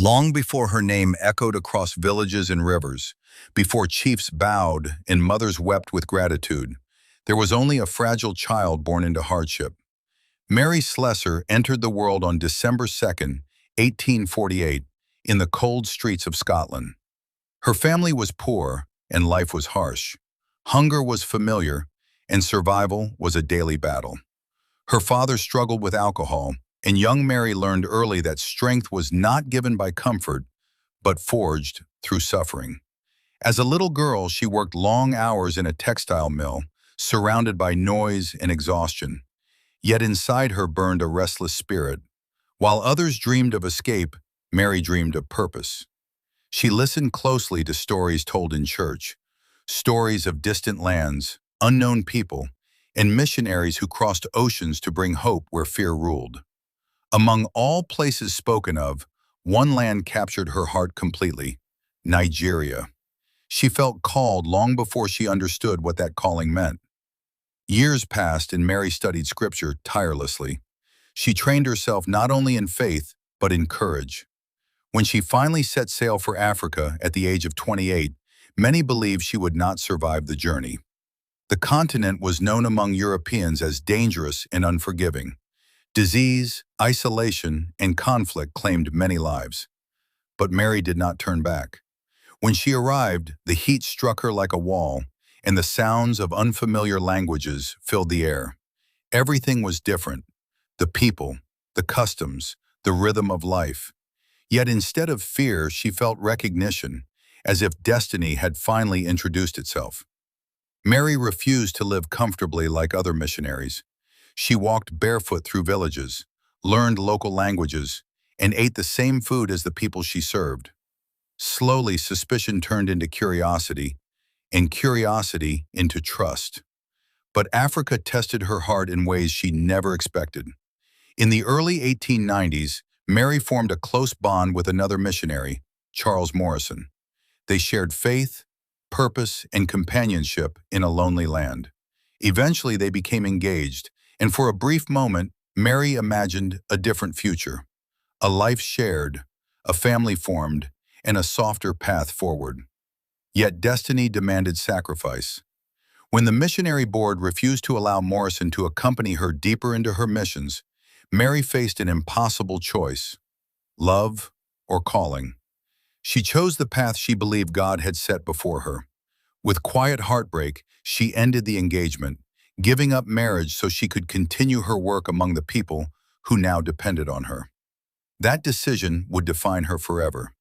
Long before her name echoed across villages and rivers, before chiefs bowed and mothers wept with gratitude, there was only a fragile child born into hardship. Mary Slessor entered the world on December 2nd, 1848, in the cold streets of Scotland. Her family was poor and life was harsh. Hunger was familiar and survival was a daily battle. Her father struggled with alcohol, and young Mary learned early that strength was not given by comfort, but forged through suffering. As a little girl, she worked long hours in a textile mill, surrounded by noise and exhaustion. Yet inside her burned a restless spirit. While others dreamed of escape, Mary dreamed of purpose. She listened closely to stories told in church, stories of distant lands, unknown people, and missionaries who crossed oceans to bring hope where fear ruled. Among all places spoken of, one land captured her heart completely: Nigeria. She felt called long before she understood what that calling meant. Years passed and Mary studied scripture tirelessly. She trained herself not only in faith, but in courage. When she finally set sail for Africa at the age of 28, many believed she would not survive the journey. The continent was known among Europeans as dangerous and unforgiving. Disease, isolation, and conflict claimed many lives. But Mary did not turn back. When she arrived, the heat struck her like a wall, and the sounds of unfamiliar languages filled the air. Everything was different: the people, the customs, the rhythm of life. Yet instead of fear, she felt recognition, as if destiny had finally introduced itself. Mary refused to live comfortably like other missionaries. She walked barefoot through villages, learned local languages, and ate the same food as the people she served. Slowly, suspicion turned into curiosity, and curiosity into trust. But Africa tested her heart in ways she never expected. In the early 1890s, Mary formed a close bond with another missionary, Charles Morrison. They shared faith, purpose, and companionship in a lonely land. Eventually, they became engaged, and for a brief moment, Mary imagined a different future: a life shared, a family formed, and a softer path forward. Yet destiny demanded sacrifice. When the missionary board refused to allow Morrison to accompany her deeper into her missions, Mary faced an impossible choice: love or calling. She chose the path she believed God had set before her. With quiet heartbreak, she ended the engagement, giving up marriage so she could continue her work among the people who now depended on her. That decision would define her forever.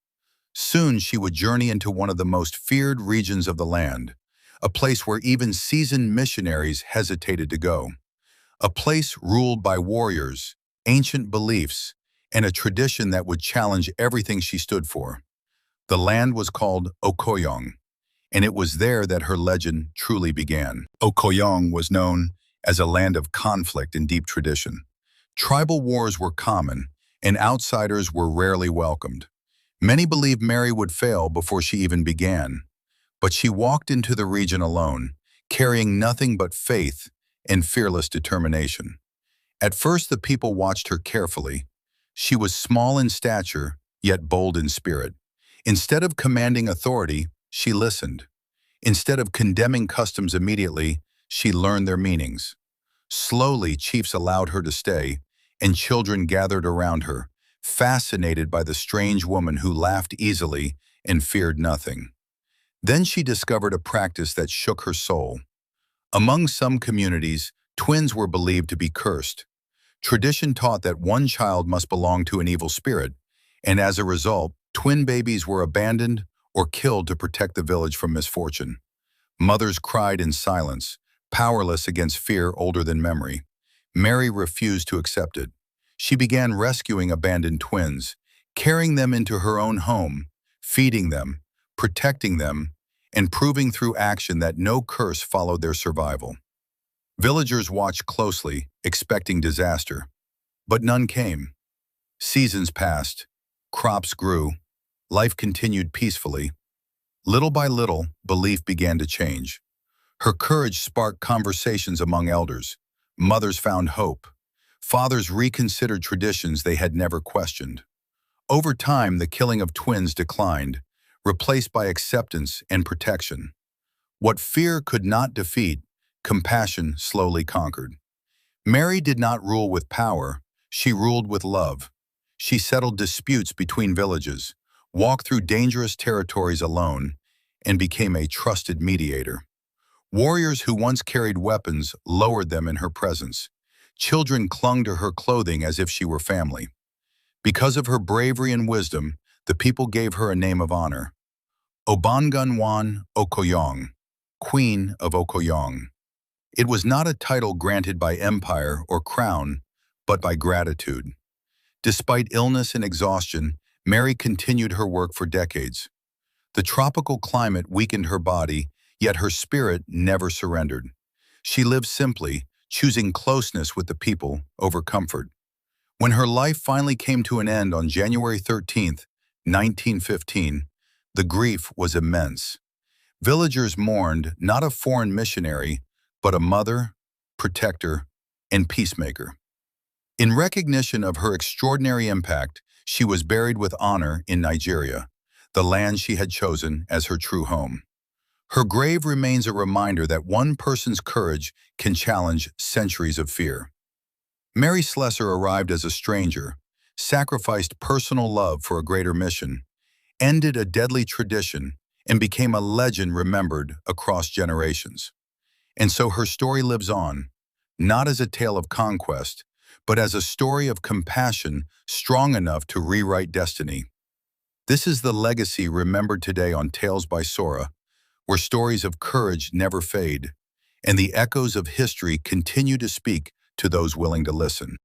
Soon she would journey into one of the most feared regions of the land, a place where even seasoned missionaries hesitated to go, a place ruled by warriors, ancient beliefs, and a tradition that would challenge everything she stood for. The land was called Okoyong, and it was there that her legend truly began. Okoyong was known as a land of conflict and deep tradition. Tribal wars were common, and outsiders were rarely welcomed. Many believed Mary would fail before she even began, but she walked into the region alone, carrying nothing but faith and fearless determination. At first, the people watched her carefully. She was small in stature, yet bold in spirit. Instead of commanding authority, she listened. Instead of condemning customs immediately, she learned their meanings. Slowly, chiefs allowed her to stay, and children gathered around her, fascinated by the strange woman who laughed easily and feared nothing. Then she discovered a practice that shook her soul. Among some communities, twins were believed to be cursed. Tradition taught that one child must belong to an evil spirit, and as a result, twin babies were abandoned or killed to protect the village from misfortune. Mothers cried in silence, powerless against fear older than memory. Mary refused to accept it. She began rescuing abandoned twins, carrying them into her own home, feeding them, protecting them, and proving through action that no curse followed their survival. Villagers watched closely, expecting disaster, but none came. Seasons passed, crops grew, life continued peacefully. Little by little, belief began to change. Her courage sparked conversations among elders. Mothers found hope. Fathers reconsidered traditions they had never questioned. Over time, the killing of twins declined, replaced by acceptance and protection. What fear could not defeat, compassion slowly conquered. Mary did not rule with power, she ruled with love. She settled disputes between villages, walked through dangerous territories alone, and became a trusted mediator. Warriors who once carried weapons lowered them in her presence. Children clung to her clothing as if she were family. Because of her bravery and wisdom, the people gave her a name of honor. Obonganwan Okoyong, Queen of Okoyong. It was not a title granted by empire or crown, but by gratitude. Despite illness and exhaustion, Mary continued her work for decades. The tropical climate weakened her body, yet her spirit never surrendered. She lived simply, choosing closeness with the people over comfort. When her life finally came to an end on January 13, 1915, the grief was immense. Villagers mourned not a foreign missionary, but a mother, protector, and peacemaker. In recognition of her extraordinary impact, she was buried with honor in Nigeria, the land she had chosen as her true home. Her grave remains a reminder that one person's courage can challenge centuries of fear. Mary Slessor arrived as a stranger, sacrificed personal love for a greater mission, ended a deadly tradition, and became a legend remembered across generations. And so her story lives on, not as a tale of conquest, but as a story of compassion strong enough to rewrite destiny. This is the legacy remembered today on Tales by SORA, where stories of courage never fade, and the echoes of history continue to speak to those willing to listen.